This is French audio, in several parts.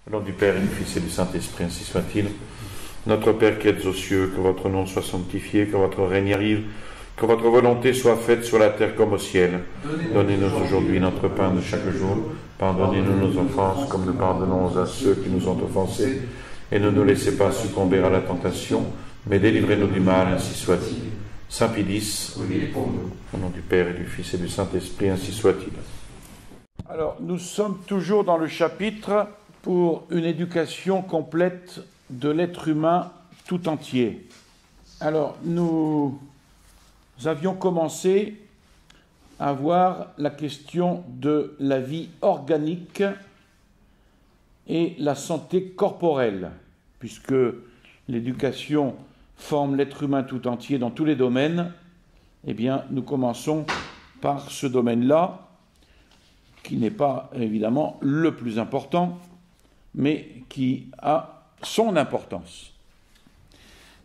Au nom du Père et du Fils et du Saint-Esprit, ainsi soit-il. Notre Père qui êtes aux cieux, que votre nom soit sanctifié, que votre règne arrive, que votre volonté soit faite sur la terre comme au ciel. Donnez-nous aujourd'hui notre pain de chaque jour. Pardonnez-nous nos offenses, comme nous pardonnons à ceux qui nous ont offensés. Et ne nous laissez pas succomber à la tentation, mais délivrez-nous du mal, ainsi soit-il. Saint Pie X, au nom du Père et du Fils et du Saint-Esprit, ainsi soit-il. Alors, nous sommes toujours dans le chapitre pour une éducation complète de l'être humain tout entier. Alors, nous avions commencé à voir la question de la vie organique et la santé corporelle, puisque l'éducation forme l'être humain tout entier dans tous les domaines. Eh bien, nous commençons par ce domaine-là, qui n'est pas évidemment le plus important, mais qui a son importance.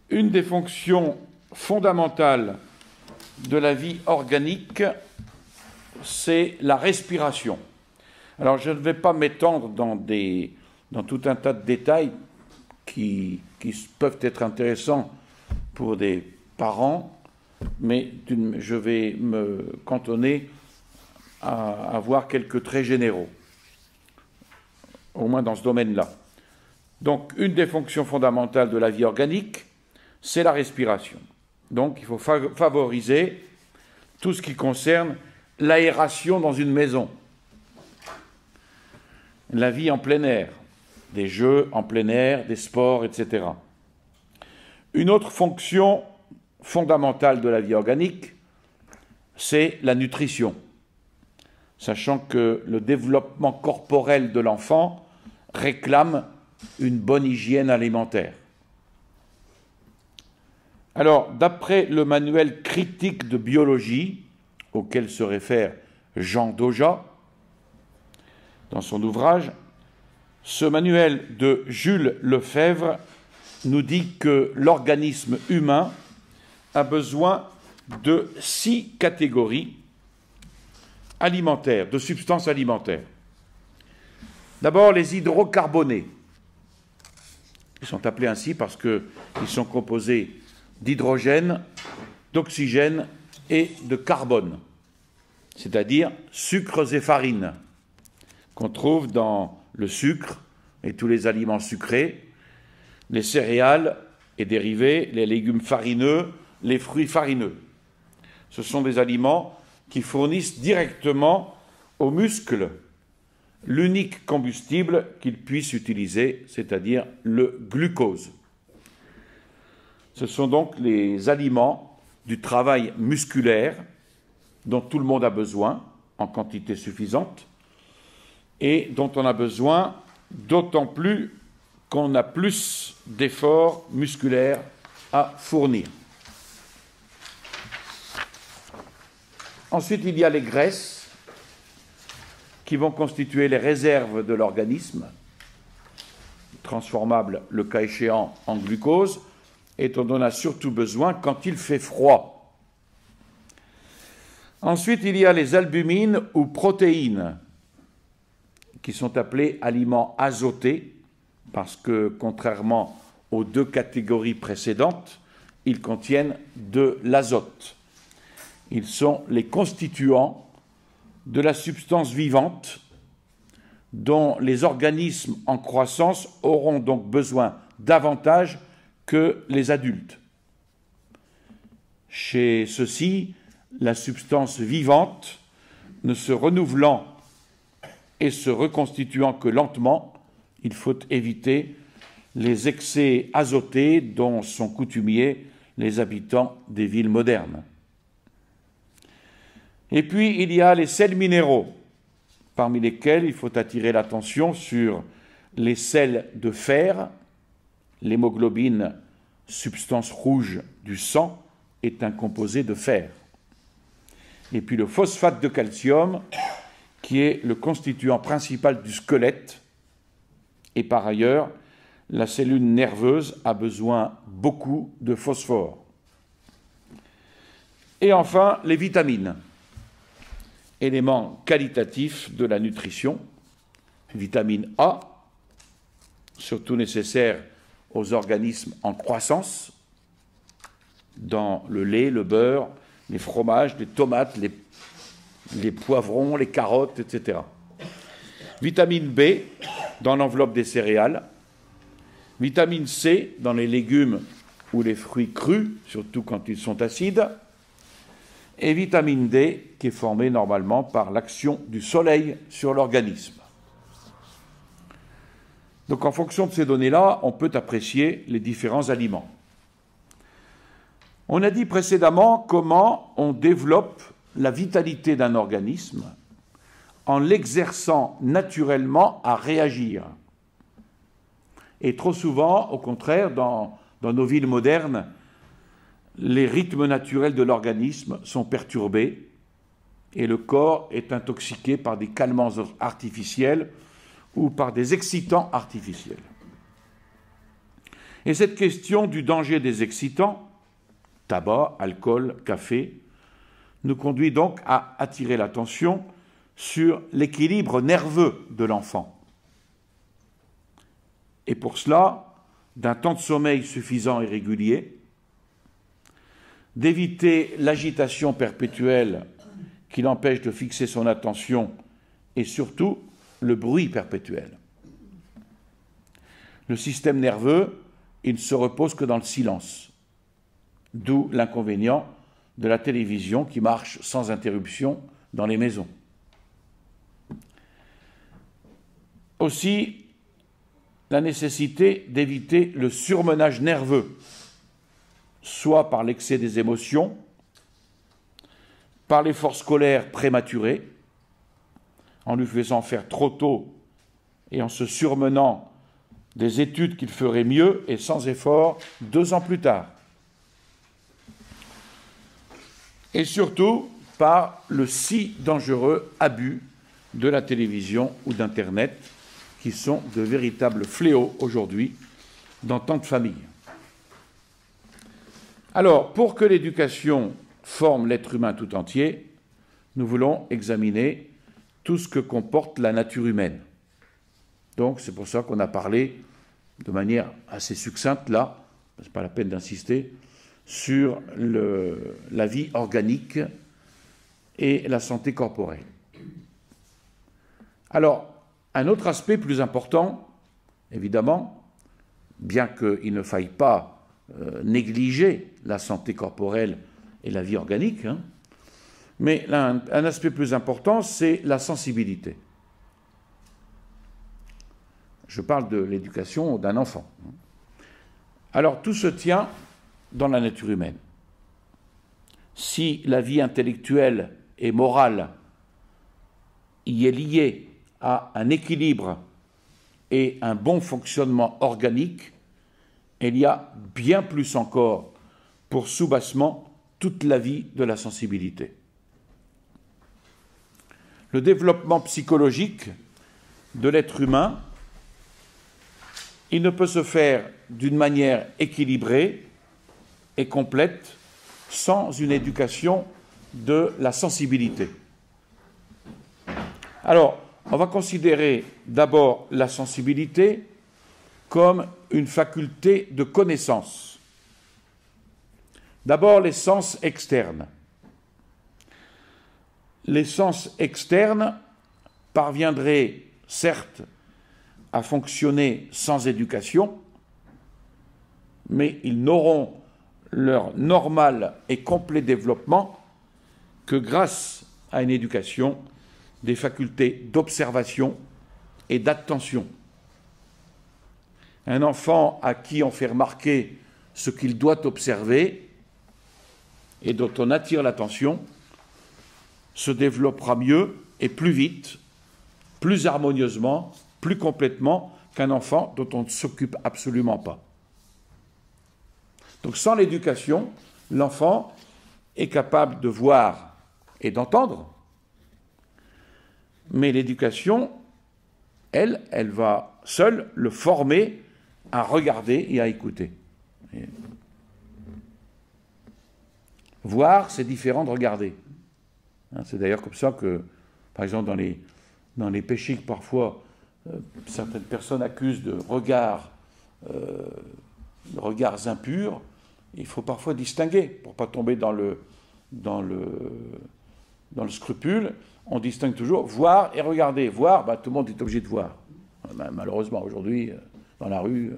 Une des fonctions fondamentales de la vie organique, c'est la respiration. Alors, je ne vais pas m'étendre dans tout un tas de détails qui peuvent être intéressants pour des parents, mais je vais me cantonner à avoir quelques traits généraux, au moins dans ce domaine-là. Donc, une des fonctions fondamentales de la vie organique, c'est la respiration. Donc, il faut favoriser tout ce qui concerne l'aération dans une maison, la vie en plein air, des jeux en plein air, des sports, etc. Une autre fonction fondamentale de la vie organique, c'est la nutrition, sachant que le développement corporel de l'enfant réclame une bonne hygiène alimentaire. Alors, d'après le manuel critique de biologie, auquel se réfère Jean Doja, dans son ouvrage, ce manuel de Jules Lefebvre nous dit que l'organisme humain a besoin de 6 catégories alimentaires, de substances alimentaires. D'abord, les hydrocarbonés. Ils sont appelés ainsi parce qu'ils sont composés d'hydrogène, d'oxygène et de carbone, c'est-à-dire sucres et farines, qu'on trouve dans le sucre et tous les aliments sucrés, les céréales et dérivés, les légumes farineux, les fruits farineux. Ce sont des aliments qui fournissent directement aux muscles l'unique combustible qu'ils puissent utiliser, c'est-à-dire le glucose. Ce sont donc les aliments du travail musculaire dont tout le monde a besoin en quantité suffisante et dont on a besoin d'autant plus qu'on a plus d'efforts musculaires à fournir. Ensuite, il y a les graisses qui vont constituer les réserves de l'organisme, transformables le cas échéant en glucose, et dont on a surtout besoin quand il fait froid. Ensuite, il y a les albumines ou protéines, qui sont appelés aliments azotés, parce que, contrairement aux 2 catégories précédentes, ils contiennent de l'azote. Ils sont les constituants de la substance vivante dont les organismes en croissance auront donc besoin davantage que les adultes. Chez ceux-ci, la substance vivante ne se renouvelant et se reconstituant que lentement, il faut éviter les excès azotés dont sont coutumiers les habitants des villes modernes. Et puis, il y a les sels minéraux, parmi lesquels il faut attirer l'attention sur les sels de fer. L'hémoglobine, substance rouge du sang, est un composé de fer. Et puis le phosphate de calcium, qui est le constituant principal du squelette. Et par ailleurs, la cellule nerveuse a besoin beaucoup de phosphore. Et enfin, les vitamines. Élément qualitatif de la nutrition, vitamine A, surtout nécessaires aux organismes en croissance, dans le lait, le beurre, les fromages, les tomates, les poivrons, les carottes, etc. Vitamine B dans l'enveloppe des céréales, vitamine C dans les légumes ou les fruits crus, surtout quand ils sont acides, et vitamine D qui est formée normalement par l'action du soleil sur l'organisme. Donc en fonction de ces données-là, on peut apprécier les différents aliments. On a dit précédemment comment on développe la vitalité d'un organisme en l'exerçant naturellement à réagir. Et trop souvent, au contraire, dans nos villes modernes, les rythmes naturels de l'organisme sont perturbés et le corps est intoxiqué par des calmants artificiels ou par des excitants artificiels. Et cette question du danger des excitants, tabac, alcool, café, nous conduit donc à attirer l'attention sur l'équilibre nerveux de l'enfant. Et pour cela, d'un temps de sommeil suffisant et régulier, d'éviter l'agitation perpétuelle qui l'empêche de fixer son attention et surtout le bruit perpétuel. Le système nerveux, il ne se repose que dans le silence, d'où l'inconvénient de la télévision qui marche sans interruption dans les maisons. Aussi, la nécessité d'éviter le surmenage nerveux, soit par l'excès des émotions, par l'effort scolaire prématuré, en lui faisant faire trop tôt et en se surmenant des études qu'il ferait mieux et sans effort 2 ans plus tard. Et surtout par le si dangereux abus de la télévision ou d'Internet, qui sont de véritables fléaux aujourd'hui dans tant de familles. Alors, pour que l'éducation forme l'être humain tout entier, nous voulons examiner tout ce que comporte la nature humaine. Donc, c'est pour ça qu'on a parlé de manière assez succincte, là, ce n'est pas la peine d'insister, sur la vie organique et la santé corporelle. Alors, un autre aspect plus important, évidemment, bien qu'il ne faille pas négliger la santé corporelle et la vie organique, mais un aspect plus important, c'est la sensibilité. Je parle de l'éducation d'un enfant. Alors, tout se tient dans la nature humaine. Si la vie intellectuelle et morale y est liée à un équilibre et un bon fonctionnement organique, il y a bien plus encore pour soubassement toute la vie de la sensibilité. Le développement psychologique de l'être humain, il ne peut se faire d'une manière équilibrée et complète sans une éducation de la sensibilité. Alors, on va considérer d'abord la sensibilité comme une faculté de connaissance. D'abord, les sens externes. Les sens externes parviendraient, certes, à fonctionner sans éducation, mais ils n'auront leur normal et complet développement que grâce à une éducation des facultés d'observation et d'attention. Un enfant à qui on fait remarquer ce qu'il doit observer et dont on attire l'attention se développera mieux et plus vite, plus harmonieusement, plus complètement qu'un enfant dont on ne s'occupe absolument pas. Donc sans l'éducation, l'enfant est capable de voir et d'entendre, mais l'éducation, elle va seule le former à regarder et à écouter. Et voir, c'est différent de regarder. C'est d'ailleurs comme ça que, par exemple, dans les péchés que parfois certaines personnes accusent de regards impurs. Il faut parfois distinguer, pour ne pas tomber dans le scrupule. On distingue toujours voir et regarder. Voir, tout le monde est obligé de voir. Malheureusement, aujourd'hui, dans la rue.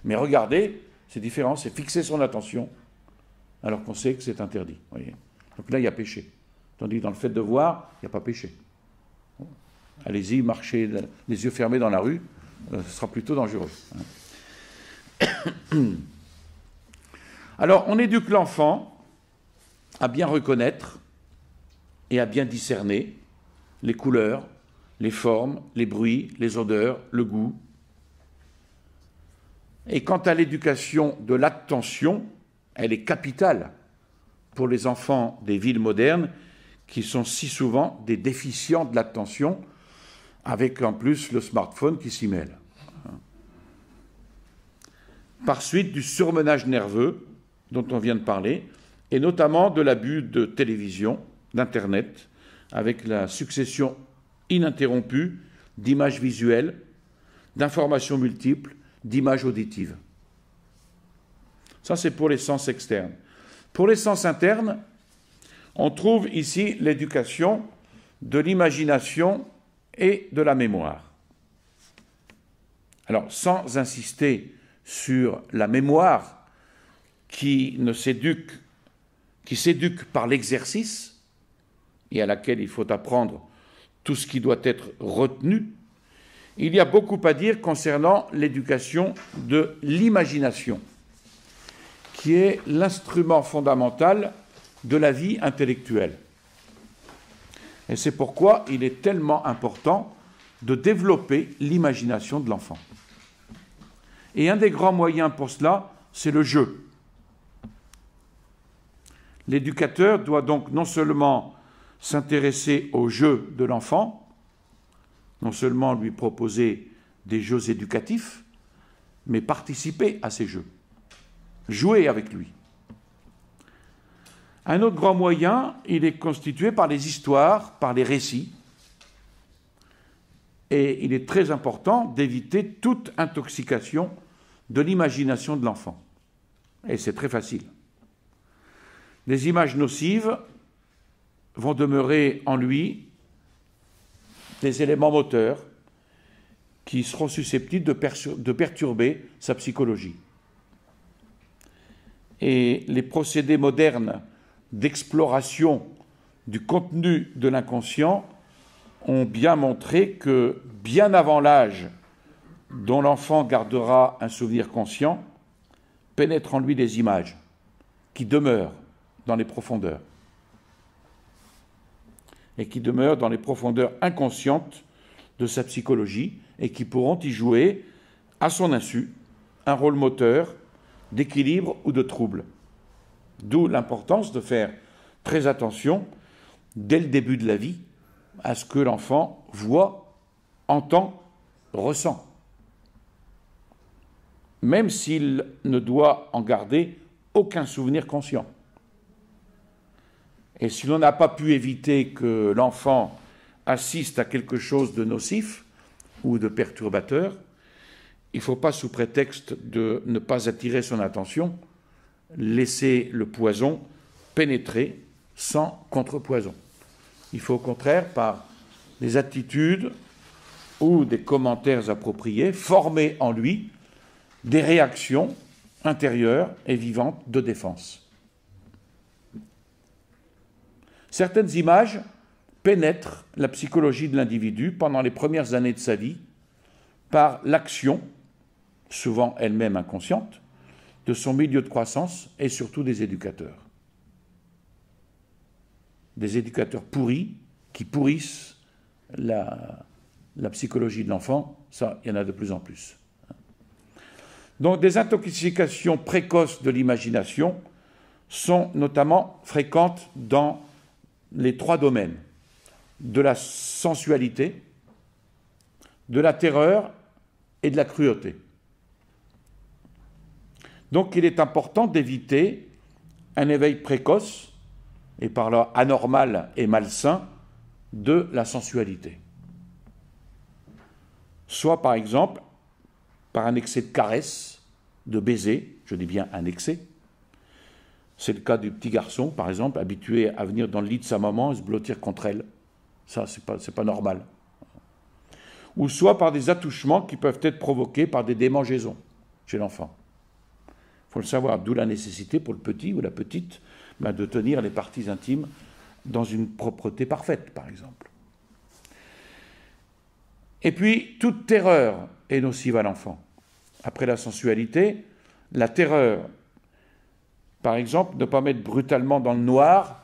Mais regarder, c'est différent, c'est fixer son attention, alors qu'on sait que c'est interdit. Voyez. Donc là, il y a péché. Tandis que dans le fait de voir, il n'y a pas péché. Allez-y, marchez les yeux fermés dans la rue, ce sera plutôt dangereux. Alors, on éduque l'enfant à bien reconnaître et à bien discerner les couleurs, les formes, les bruits, les odeurs, le goût. Et quant à l'éducation de l'attention, elle est capitale pour les enfants des villes modernes qui sont si souvent des déficients de l'attention, avec en plus le smartphone qui s'y mêle. Par suite du surmenage nerveux dont on vient de parler, et notamment de l'abus de télévision, d'Internet, avec la succession ininterrompue d'images visuelles, d'informations multiples, d'images auditives. Ça, c'est pour les sens externes. Pour les sens internes, on trouve ici l'éducation de l'imagination et de la mémoire. Alors, sans insister sur la mémoire qui s'éduque par l'exercice et à laquelle il faut apprendre tout ce qui doit être retenu, il y a beaucoup à dire concernant l'éducation de l'imagination, qui est l'instrument fondamental de la vie intellectuelle. Et c'est pourquoi il est tellement important de développer l'imagination de l'enfant. Et un des grands moyens pour cela, c'est le jeu. L'éducateur doit donc non seulement s'intéresser au jeu de l'enfant, non seulement lui proposer des jeux éducatifs, mais participer à ces jeux, jouer avec lui. Un autre grand moyen, il est constitué par les histoires, par les récits. Et il est très important d'éviter toute intoxication de l'imagination de l'enfant. Et c'est très facile. Les images nocives vont demeurer en lui des éléments moteurs qui seront susceptibles de perturber sa psychologie. Et les procédés modernes d'exploration du contenu de l'inconscient ont bien montré que, bien avant l'âge dont l'enfant gardera un souvenir conscient, pénètrent en lui des images qui demeurent dans les profondeurs et qui demeurent dans les profondeurs inconscientes de sa psychologie et qui pourront y jouer, à son insu, un rôle moteur d'équilibre ou de trouble. D'où l'importance de faire très attention, dès le début de la vie, à ce que l'enfant voit, entend, ressent, même s'il ne doit en garder aucun souvenir conscient. Et si l'on n'a pas pu éviter que l'enfant assiste à quelque chose de nocif ou de perturbateur, il ne faut pas, sous prétexte de ne pas attirer son attention, laisser le poison pénétrer sans contrepoison. Il faut au contraire, par des attitudes ou des commentaires appropriés, former en lui des réactions intérieures et vivantes de défense. Certaines images pénètrent la psychologie de l'individu pendant les premières années de sa vie par l'action, souvent elle-même inconsciente, de son milieu de croissance et surtout des éducateurs. Des éducateurs pourris qui pourrissent la psychologie de l'enfant, ça, il y en a de plus en plus. Donc des intoxications précoces de l'imagination sont notamment fréquentes dans les trois domaines de la sensualité, de la terreur et de la cruauté. Donc il est important d'éviter un éveil précoce, et par là anormal et malsain, de la sensualité. soit par exemple par un excès de caresses, de baisers, je dis bien un excès. C'est le cas du petit garçon, par exemple, habitué à venir dans le lit de sa maman et se blottir contre elle. Ça, c'est pas normal. Ou soit par des attouchements qui peuvent être provoqués par des démangeaisons chez l'enfant. Il faut le savoir, d'où la nécessité pour le petit ou la petite de tenir les parties intimes dans une propreté parfaite, par exemple. Et puis, toute terreur est nocive à l'enfant. Après la sensualité, la terreur, par exemple, ne pas mettre brutalement dans le noir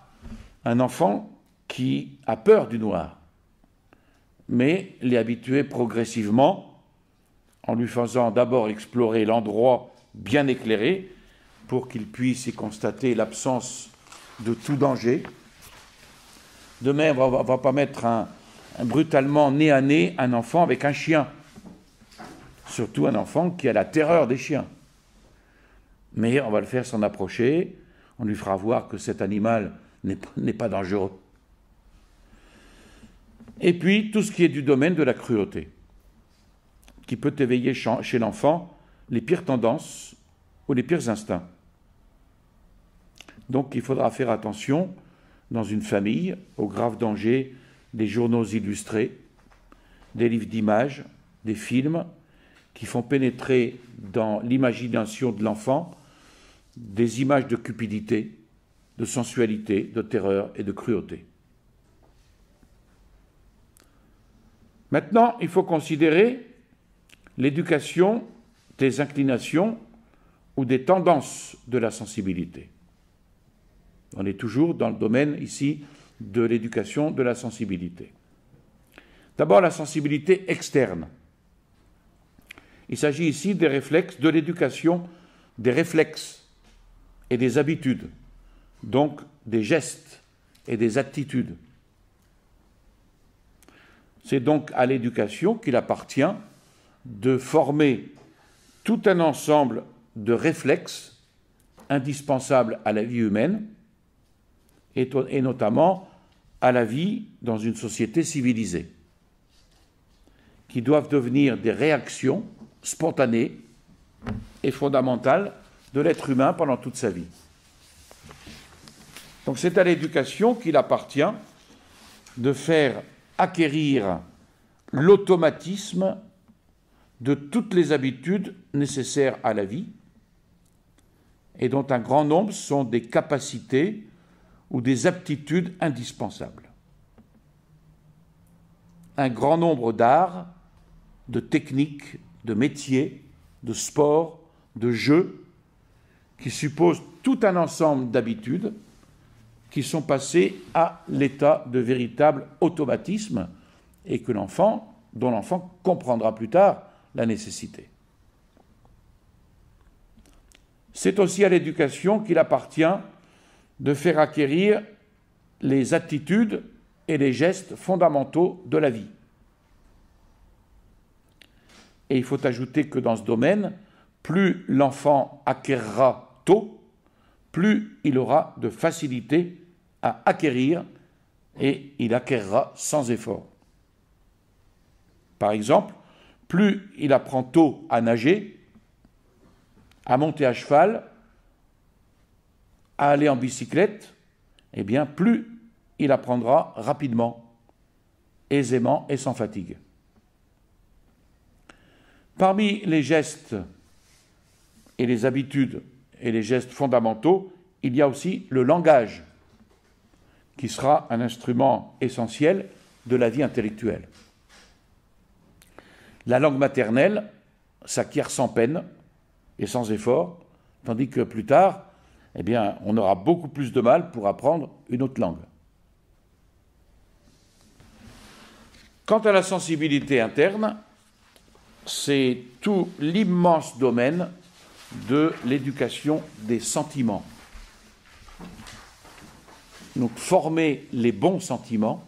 un enfant qui a peur du noir, mais l'y habituer progressivement en lui faisant d'abord explorer l'endroit bien éclairé pour qu'il puisse y constater l'absence de tout danger. De même, on ne va pas mettre brutalement nez à nez un enfant avec un chien, surtout un enfant qui a la terreur des chiens. Mais on va le faire s'en approcher, on lui fera voir que cet animal n'est pas dangereux. Et puis, tout ce qui est du domaine de la cruauté, qui peut éveiller chez l'enfant les pires tendances ou les pires instincts. Donc, il faudra faire attention, dans une famille, aux graves dangers des journaux illustrés, des livres d'images, des films, qui font pénétrer dans l'imagination de l'enfant des images de cupidité, de sensualité, de terreur et de cruauté. Maintenant, il faut considérer l'éducation des inclinations ou des tendances de la sensibilité. On est toujours dans le domaine ici de l'éducation de la sensibilité. D'abord, la sensibilité externe. Il s'agit ici des réflexes, de l'éducation des réflexes et des habitudes, donc des gestes et des attitudes. C'est donc à l'éducation qu'il appartient de former tout un ensemble de réflexes indispensables à la vie humaine et notamment à la vie dans une société civilisée, qui doivent devenir des réactions spontanées et fondamentales de l'être humain pendant toute sa vie. Donc c'est à l'éducation qu'il appartient de faire acquérir l'automatisme de toutes les habitudes nécessaires à la vie et dont un grand nombre sont des capacités ou des aptitudes indispensables. Un grand nombre d'arts, de techniques, de métiers, de sports, de jeux, qui supposent tout un ensemble d'habitudes qui sont passées à l'état de véritable automatisme et dont l'enfant comprendra plus tard la nécessité. C'est aussi à l'éducation qu'il appartient de faire acquérir les attitudes et les gestes fondamentaux de la vie. Et il faut ajouter que dans ce domaine, plus l'enfant acquérera tôt, plus il aura de facilité à acquérir et il acquérera sans effort. Par exemple, plus il apprend tôt à nager, à monter à cheval, à aller en bicyclette, eh bien plus il apprendra rapidement, aisément et sans fatigue. Parmi les gestes et les habitudes et les gestes fondamentaux, il y a aussi le langage, qui sera un instrument essentiel de la vie intellectuelle. La langue maternelle s'acquiert sans peine et sans effort, tandis que plus tard, eh bien, on aura beaucoup plus de mal pour apprendre une autre langue. Quant à la sensibilité interne, c'est tout l'immense domaine de l'éducation des sentiments. Donc former les bons sentiments,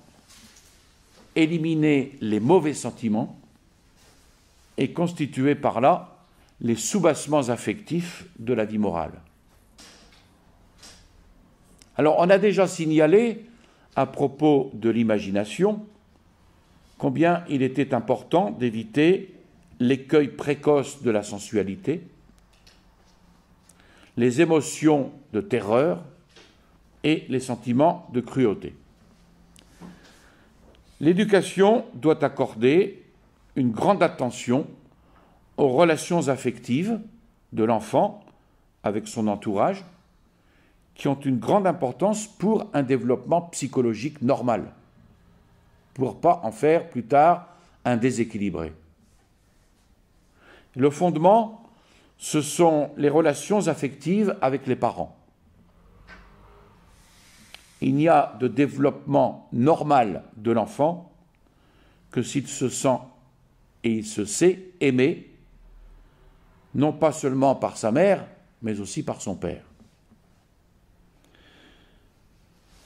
éliminer les mauvais sentiments et constituer par là les soubassements affectifs de la vie morale. Alors on a déjà signalé à propos de l'imagination combien il était important d'éviter l'écueil précoce de la sensualité, les émotions de terreur et les sentiments de cruauté. L'éducation doit accorder une grande attention aux relations affectives de l'enfant avec son entourage, qui ont une grande importance pour un développement psychologique normal, pour ne pas en faire plus tard un déséquilibré. Le fondement, ce sont les relations affectives avec les parents. Il n'y a de développement normal de l'enfant que s'il se sent et il se sait aimé, non pas seulement par sa mère, mais aussi par son père.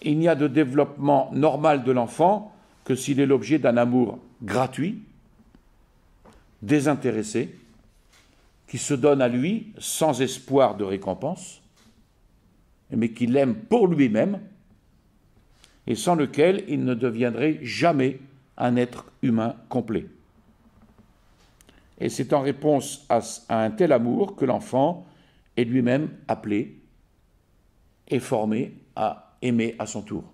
Il n'y a de développement normal de l'enfant que s'il est l'objet d'un amour gratuit, désintéressé, qui se donne à lui sans espoir de récompense, mais qui l'aime pour lui-même, et sans lequel il ne deviendrait jamais un être humain complet. Et c'est en réponse à un tel amour que l'enfant est lui-même appelé et formé à aimer à son tour.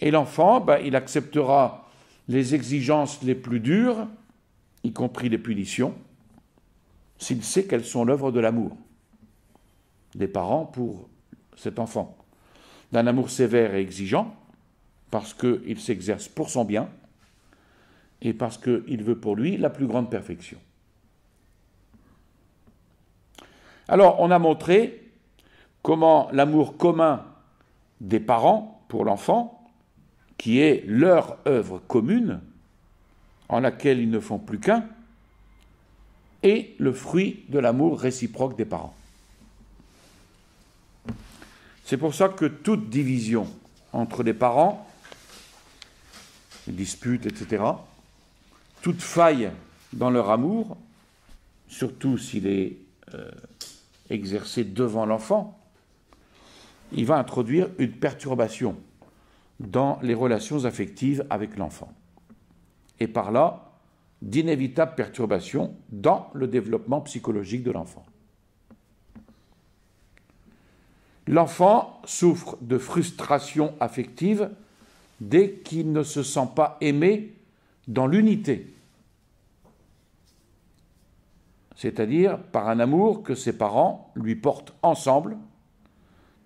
Et l'enfant, il acceptera les exigences les plus dures, y compris les punitions, s'il sait qu'elles sont l'œuvre de l'amour des parents pour cet enfant, d'un amour sévère et exigeant, parce qu'il s'exerce pour son bien et parce qu'il veut pour lui la plus grande perfection. Alors, on a montré comment l'amour commun des parents pour l'enfant, qui est leur œuvre commune, en laquelle ils ne font plus qu'un, est le fruit de l'amour réciproque des parents. C'est pour ça que toute division entre les parents, les disputes, etc., toute faille dans leur amour, surtout s'il est exercé devant l'enfant, il va introduire une perturbation dans les relations affectives avec l'enfant. Et par là, d'inévitables perturbations dans le développement psychologique de l'enfant. L'enfant souffre de frustration affective dès qu'il ne se sent pas aimé dans l'unité, c'est-à-dire par un amour que ses parents lui portent ensemble,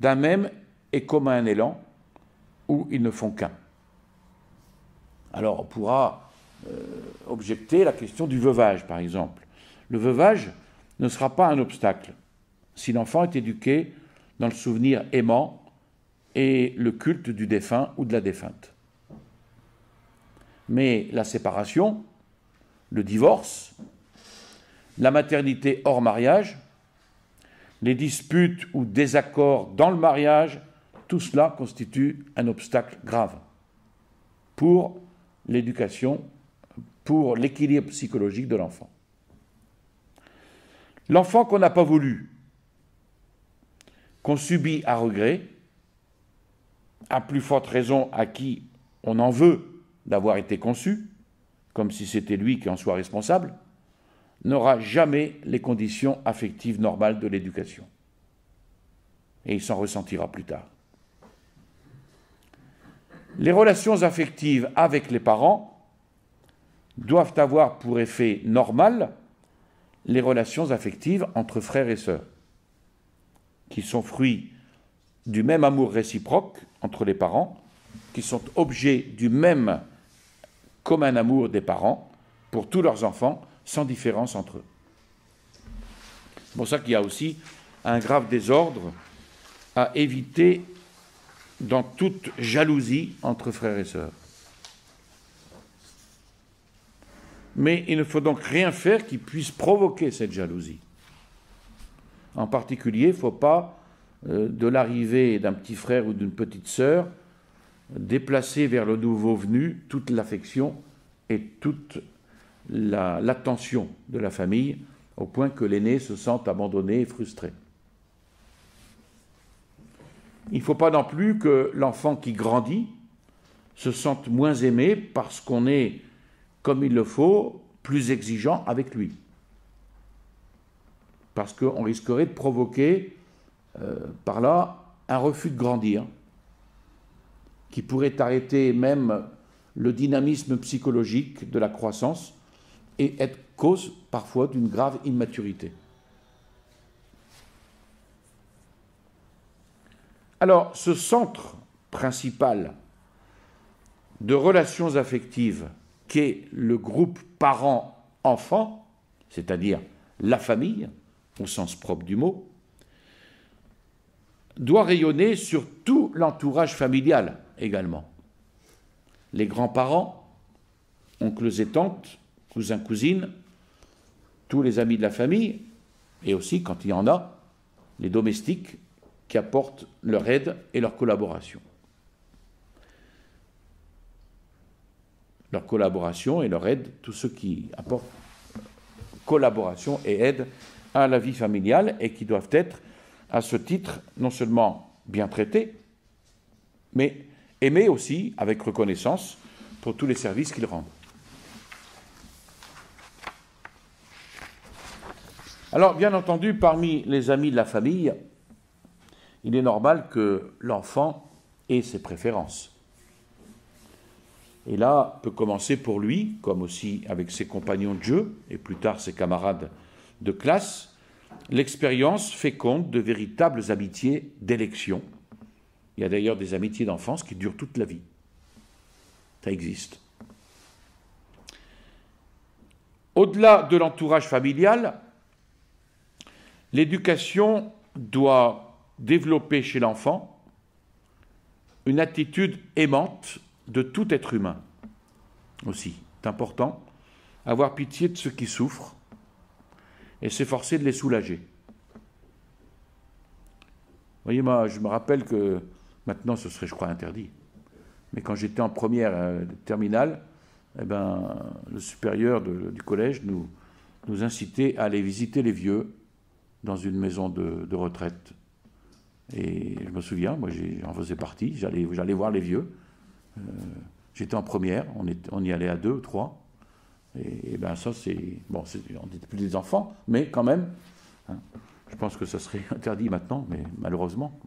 d'un même et commun élan, où ils ne font qu'un. Alors on pourra objecter la question du veuvage, par exemple. Le veuvage ne sera pas un obstacle si l'enfant est éduqué dans le souvenir aimant et le culte du défunt ou de la défunte. Mais la séparation, le divorce, la maternité hors mariage, les disputes ou désaccords dans le mariage, tout cela constitue un obstacle grave pour l'éducation, pour l'équilibre psychologique de l'enfant. L'enfant qu'on n'a pas voulu, qu'on subit à regret, à plus forte raison à qui on en veut d'avoir été conçu, comme si c'était lui qui en soit responsable, n'aura jamais les conditions affectives normales de l'éducation. Et il s'en ressentira plus tard. Les relations affectives avec les parents doivent avoir pour effet normal les relations affectives entre frères et sœurs, qui sont fruits du même amour réciproque entre les parents, qui sont objets du même commun amour des parents pour tous leurs enfants, sans différence entre eux. C'est pour ça qu'il y a aussi un grave désordre à éviter dans toute jalousie entre frères et sœurs. Mais il ne faut donc rien faire qui puisse provoquer cette jalousie. En particulier, il ne faut pas, de l'arrivée d'un petit frère ou d'une petite sœur, déplacer vers le nouveau venu toute l'affection et toute l'attention de la famille, au point que l'aîné se sente abandonné et frustré. Il ne faut pas non plus que l'enfant qui grandit se sentent moins aimés parce qu'on est, comme il le faut, plus exigeant avec lui. Parce qu'on risquerait de provoquer par là un refus de grandir, qui pourrait arrêter même le dynamisme psychologique de la croissance et être cause parfois d'une grave immaturité. Alors, ce centre principal de relations affectives qu'est le groupe parent-enfant, c'est-à-dire la famille, au sens propre du mot, doit rayonner sur tout l'entourage familial également. Les grands-parents, oncles et tantes, cousins, cousines, tous les amis de la famille, et aussi, quand il y en a, les domestiques qui apportent leur aide et leur collaboration. Leur collaboration et leur aide, tous ceux qui apportent collaboration et aide à la vie familiale et qui doivent être, à ce titre, non seulement bien traités, mais aimés aussi avec reconnaissance pour tous les services qu'ils rendent. Alors, bien entendu, parmi les amis de la famille, il est normal que l'enfant ait ses préférences. Et là peut commencer pour lui, comme aussi avec ses compagnons de jeu, et plus tard ses camarades de classe, l'expérience féconde de véritables amitiés d'élection. Il y a d'ailleurs des amitiés d'enfance qui durent toute la vie. Ça existe. Au-delà de l'entourage familial, l'éducation doit développer chez l'enfant une attitude aimante de tout être humain. Aussi, c'est important, avoir pitié de ceux qui souffrent et s'efforcer de les soulager. Vous voyez, moi, je me rappelle que, maintenant ce serait, je crois, interdit, mais quand j'étais en première terminale, eh ben, le supérieur du collège nous incitait à aller visiter les vieux dans une maison de retraite. Et je me souviens, moi j'en faisais partie, j'allais voir les vieux. J'étais en première, on y allait à 2 ou 3. Et ben ça c'est... Bon, on n'était plus des enfants, mais quand même, hein, je pense que ça serait interdit maintenant, mais malheureusement.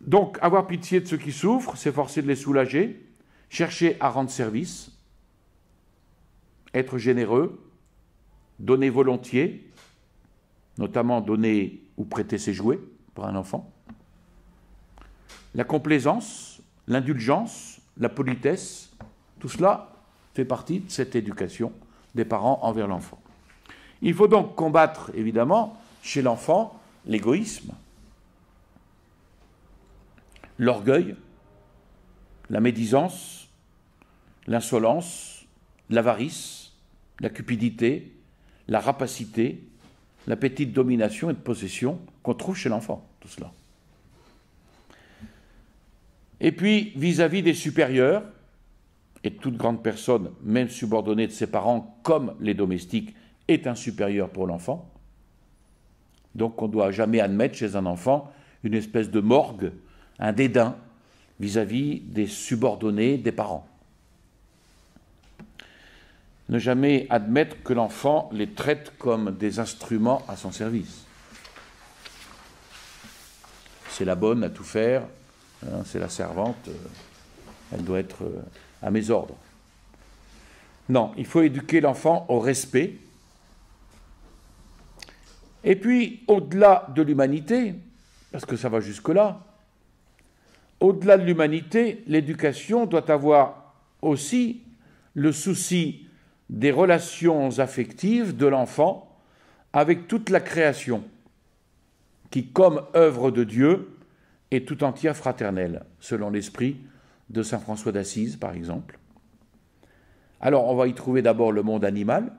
Donc, avoir pitié de ceux qui souffrent, s'efforcer de les soulager, chercher à rendre service, être généreux, donner volontiers, notamment donner ou prêter ses jouets pour un enfant, la complaisance, l'indulgence, la politesse, tout cela fait partie de cette éducation des parents envers l'enfant. Il faut donc combattre, évidemment, chez l'enfant, l'égoïsme, l'orgueil, la médisance, l'insolence, l'avarice, la cupidité, la rapacité, l'appétit de domination et de possession qu'on trouve chez l'enfant, tout cela. Et puis, vis-à-vis des supérieurs, et toute grande personne, même subordonnée de ses parents, comme les domestiques, est un supérieur pour l'enfant. Donc on ne doit jamais admettre chez un enfant une espèce de morgue, un dédain vis-à-vis des subordonnés des parents. Ne jamais admettre que l'enfant les traite comme des instruments à son service. C'est la bonne à tout faire, hein, c'est la servante, elle doit être à mes ordres. Non, il faut éduquer l'enfant au respect. Et puis, au-delà de l'humanité, parce que ça va jusque-là, au-delà de l'humanité, l'éducation doit avoir aussi le souci des relations affectives de l'enfant avec toute la création, qui, comme œuvre de Dieu, est tout entière fraternelle, selon l'esprit de saint François d'Assise, par exemple. Alors, on va y trouver d'abord le monde animal,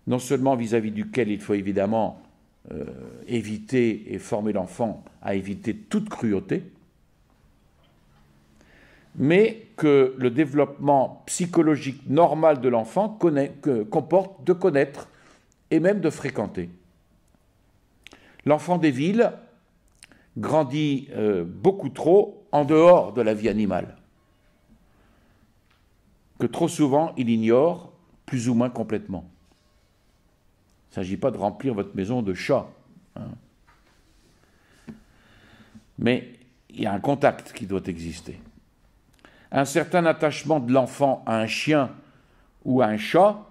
non seulement vis-à-vis duquel il faut évidemment éviter et former l'enfant à éviter toute cruauté, mais que le développement psychologique normal de l'enfant comporte de connaître et même de fréquenter. L'enfant des villes, grandit beaucoup trop en dehors de la vie animale, que trop souvent il ignore plus ou moins complètement. Il ne s'agit pas de remplir votre maison de chats, hein. Mais il y a un contact qui doit exister. Un certain attachement de l'enfant à un chien ou à un chat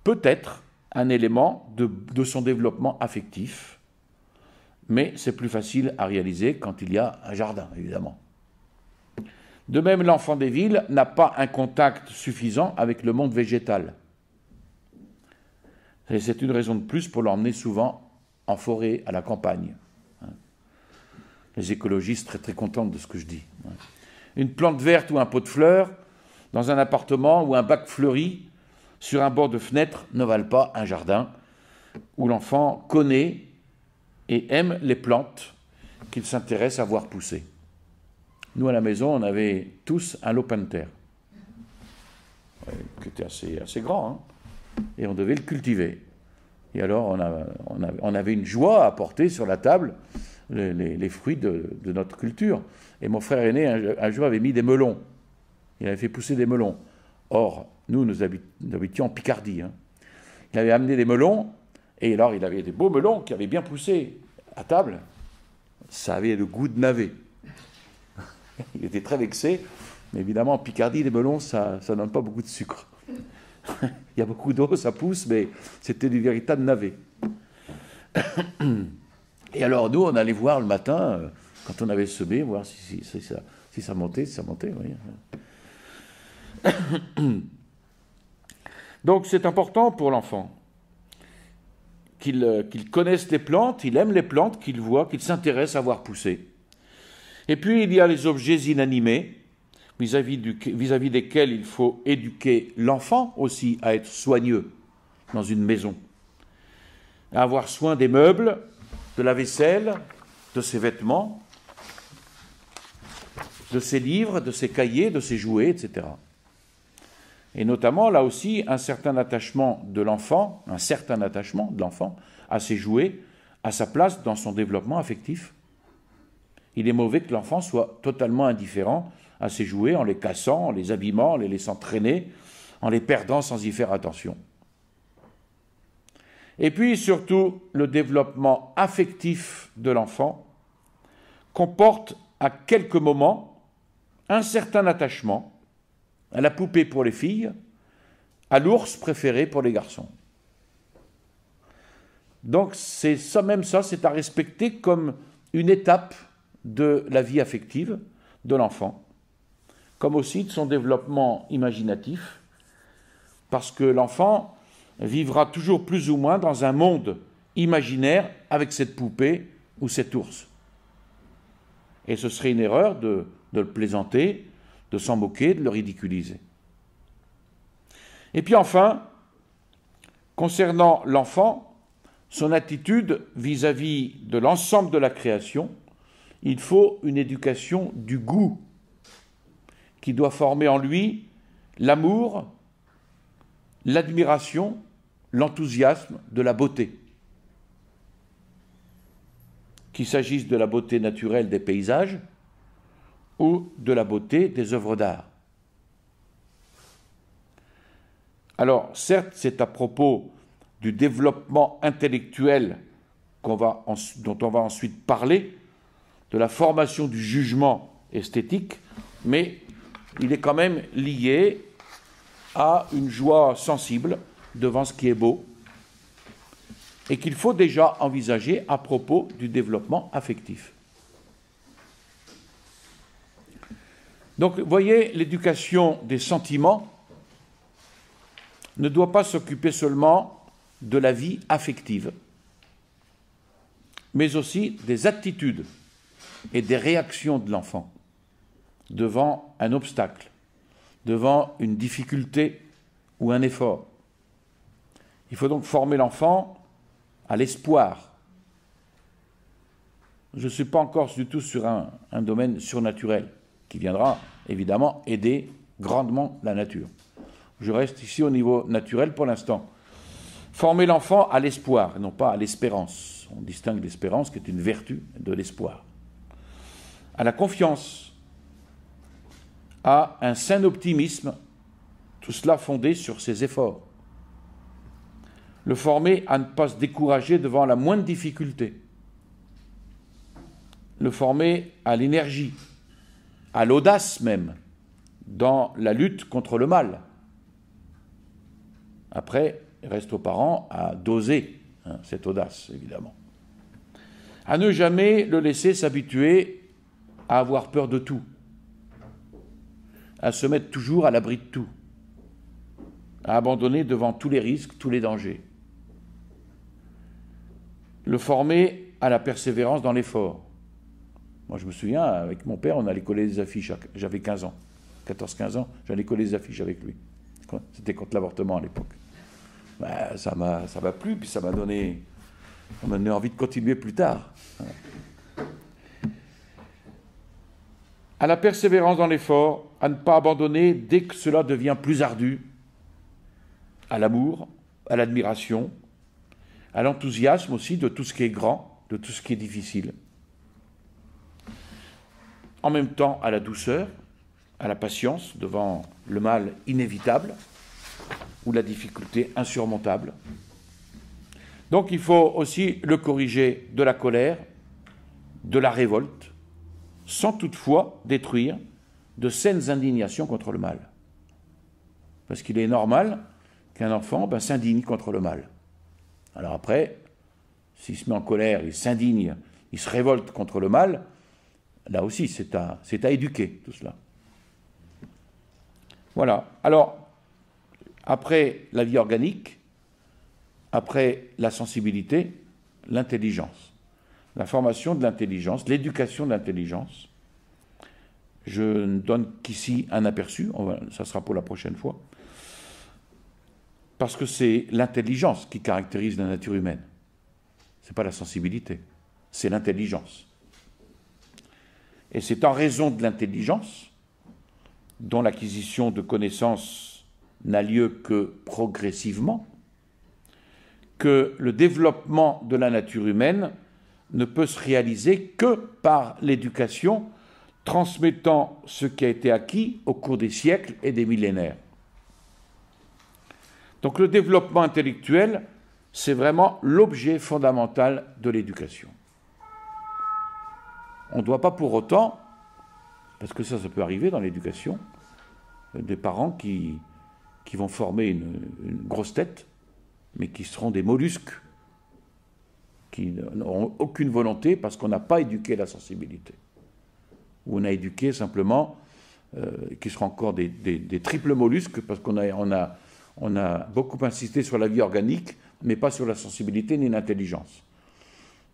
peut être un élément de son développement affectif, mais c'est plus facile à réaliser quand il y a un jardin, évidemment. De même, l'enfant des villes n'a pas un contact suffisant avec le monde végétal. Et c'est une raison de plus pour l'emmener souvent en forêt, à la campagne. Les écologistes seraient très contents de ce que je dis. Une plante verte ou un pot de fleurs dans un appartement ou un bac fleuri sur un bord de fenêtre ne valent pas un jardin où l'enfant connaît et aime les plantes qu'il s'intéresse à voir pousser. Nous, à la maison, on avait tous un lopin de terre, qui était assez grand, hein, et on devait le cultiver. Et alors, on avait une joie à porter sur la table les fruits de notre culture. Et mon frère aîné, un jour, avait mis des melons. Il avait fait pousser des melons. Or, nous habitions en Picardie, hein. Il avait amené des melons, et alors il avait des beaux melons qui avaient bien poussé à table. Ça avait le goût de navet. Il était très vexé, mais évidemment, en Picardie, les melons, ça donne pas beaucoup de sucre. Il y a beaucoup d'eau, ça pousse, mais c'était du véritable navet. Et alors, nous, on allait voir le matin, quand on avait semé, voir si ça montait, oui. Donc, c'est important pour l'enfant qu'il connaisse les plantes, il aime les plantes, qu'il voit, qu'il s'intéresse à voir pousser. Et puis, il y a les objets inanimés, vis-à-vis desquels il faut éduquer l'enfant aussi à être soigneux dans une maison, à avoir soin des meubles, de la vaisselle, de ses vêtements, de ses livres, de ses cahiers, de ses jouets, etc. Et notamment, là aussi, un certain attachement de l'enfant à ses jouets, à sa place dans son développement affectif. Il est mauvais que l'enfant soit totalement indifférent à ses jouets en les cassant, en les abîmant, en les laissant traîner, en les perdant sans y faire attention. Et puis, surtout, le développement affectif de l'enfant comporte à quelques moments un certain attachement à la poupée pour les filles, à l'ours préféré pour les garçons. Donc, c'est à respecter comme une étape de la vie affective de l'enfant, comme aussi de son développement imaginatif, parce que l'enfant vivra toujours plus ou moins dans un monde imaginaire avec cette poupée ou cet ours. Et ce serait une erreur de le plaisanter, de s'en moquer, de le ridiculiser. Et puis enfin, concernant l'enfant, son attitude vis-à-vis de l'ensemble de la création, il faut une éducation du goût qui doit former en lui l'amour, l'admiration, l'enthousiasme de la beauté. Qu'il s'agisse de la beauté naturelle des paysages ou de la beauté des œuvres d'art. Alors, certes, c'est à propos du développement intellectuel dont on va ensuite parler, de la formation du jugement esthétique, mais il est quand même lié à une joie sensible devant ce qui est beau et qu'il faut déjà envisager à propos du développement affectif. Donc, vous voyez, l'éducation des sentiments ne doit pas s'occuper seulement de la vie affective, mais aussi des attitudes et des réactions de l'enfant devant un obstacle, devant une difficulté ou un effort. Il faut donc former l'enfant à l'espoir. Je ne suis pas encore du tout sur un domaine surnaturel qui viendra évidemment aider grandement la nature. Je reste ici au niveau naturel pour l'instant. Former l'enfant à l'espoir, non pas à l'espérance. On distingue l'espérance qui est une vertu de l'espoir. À la confiance, à un sain optimisme, tout cela fondé sur ses efforts. Le former à ne pas se décourager devant la moindre difficulté. Le former à l'énergie, à l'audace même, dans la lutte contre le mal. Après, il reste aux parents à doser cette audace, évidemment. À ne jamais le laisser s'habituer à avoir peur de tout, à se mettre toujours à l'abri de tout, à abandonner devant tous les risques, tous les dangers. Le former à la persévérance dans l'effort. Moi, je me souviens, avec mon père, on allait coller des affiches. J'avais 15 ans, 14-15 ans, j'allais coller des affiches avec lui. C'était contre l'avortement à l'époque. Ben, ça m'a plu, puis ça m'a donné envie de continuer plus tard. À la persévérance dans l'effort, à ne pas abandonner dès que cela devient plus ardu, à l'amour, à l'admiration, à l'enthousiasme aussi de tout ce qui est grand, de tout ce qui est difficile. En même temps, à la douceur, à la patience devant le mal inévitable ou la difficulté insurmontable. Donc il faut aussi le corriger de la colère, de la révolte, sans toutefois détruire de saines indignations contre le mal. Parce qu'il est normal qu'un enfant s'indigne contre le mal. Alors après, s'il se met en colère, il s'indigne, il se révolte contre le mal, là aussi c'est à éduquer tout cela. Voilà. Alors, après la vie organique, après la sensibilité, l'intelligence. La formation de l'intelligence, l'éducation de l'intelligence. Je ne donne qu'ici un aperçu, ça sera pour la prochaine fois, parce que c'est l'intelligence qui caractérise la nature humaine. Ce n'est pas la sensibilité, c'est l'intelligence. Et c'est en raison de l'intelligence, dont l'acquisition de connaissances n'a lieu que progressivement, que le développement de la nature humaine ne peut se réaliser que par l'éducation, transmettant ce qui a été acquis au cours des siècles et des millénaires. Donc le développement intellectuel, c'est vraiment l'objet fondamental de l'éducation. On ne doit pas pour autant, parce que ça peut arriver dans l'éducation, des parents qui vont former une grosse tête, mais qui seront des mollusques, qui n'auront aucune volonté parce qu'on n'a pas éduqué la sensibilité. Ou on a éduqué simplement, qui seront encore des triples mollusques, parce qu'on a beaucoup insisté sur la vie organique, mais pas sur la sensibilité ni l'intelligence.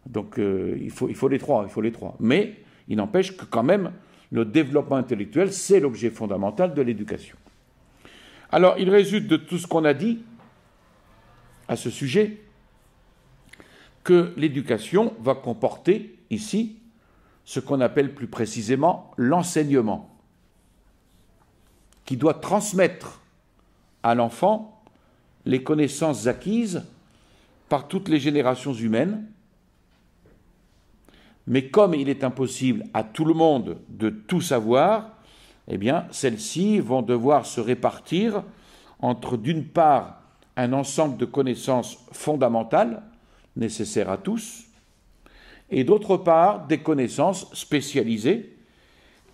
Donc il faut les trois. Mais il n'empêche que quand même, le développement intellectuel, c'est l'objet fondamental de l'éducation. Alors, il résulte de tout ce qu'on a dit à ce sujet que l'éducation va comporter ici ce qu'on appelle plus précisément l'enseignement, qui doit transmettre à l'enfant les connaissances acquises par toutes les générations humaines. Mais comme il est impossible à tout le monde de tout savoir, eh bien, celles-ci vont devoir se répartir entre, d'une part, un ensemble de connaissances fondamentales, nécessaires à tous, et d'autre part, des connaissances spécialisées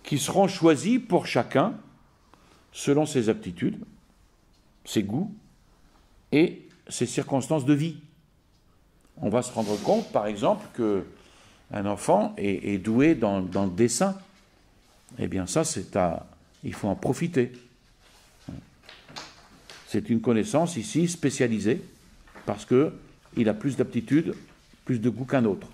qui seront choisies pour chacun selon ses aptitudes, ses goûts et ses circonstances de vie. On va se rendre compte, par exemple, qu'un enfant est doué dans le dessin. Eh bien ça, il faut en profiter. C'est une connaissance ici spécialisée parce qu'il a plus d'aptitude, plus de goût qu'un autre.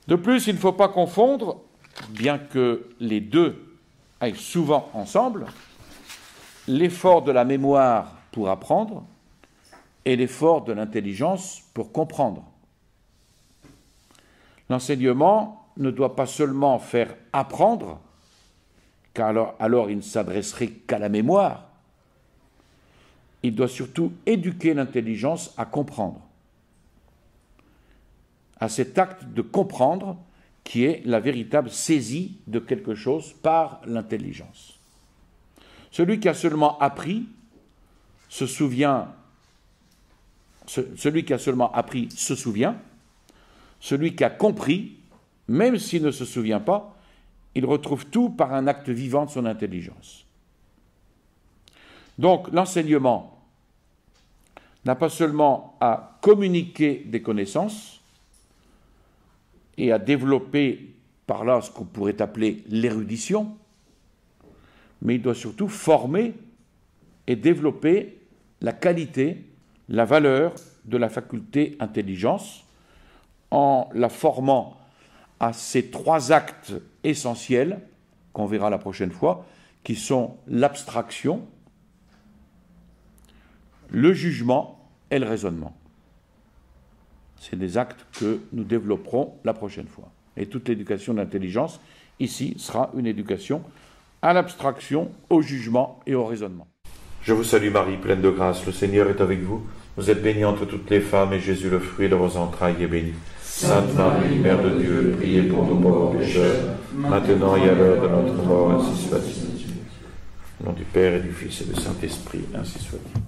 De plus, il ne faut pas confondre, bien que les deux aillent souvent ensemble, l'effort de la mémoire pour apprendre et l'effort de l'intelligence pour comprendre. L'enseignement ne doit pas seulement faire apprendre, car alors il ne s'adresserait qu'à la mémoire. Il doit surtout éduquer l'intelligence à comprendre. à cet acte de comprendre qui est la véritable saisie de quelque chose par l'intelligence. Celui qui a seulement appris se souvient, celui qui a seulement appris se souvient, celui qui a compris, même s'il ne se souvient pas, il retrouve tout par un acte vivant de son intelligence. Donc l'enseignement n'a pas seulement à communiquer des connaissances et à développer par là ce qu'on pourrait appeler l'érudition, mais il doit surtout former et développer la qualité, la valeur de la faculté intelligence en la formant à ces trois actes essentiels qu'on verra la prochaine fois, qui sont l'abstraction, le jugement et le raisonnement. C'est des actes que nous développerons la prochaine fois. Et toute l'éducation d'intelligence, ici, sera une éducation à l'abstraction, au jugement et au raisonnement. Je vous salue Marie, pleine de grâce, le Seigneur est avec vous. Vous êtes bénie entre toutes les femmes, et Jésus, le fruit de vos entrailles, est béni. Sainte Marie, Mère de Dieu, priez pour nous pauvres pécheurs, maintenant et à l'heure de notre mort, ainsi soit-il. Au nom du Père et du Fils et du Saint-Esprit, ainsi soit-il.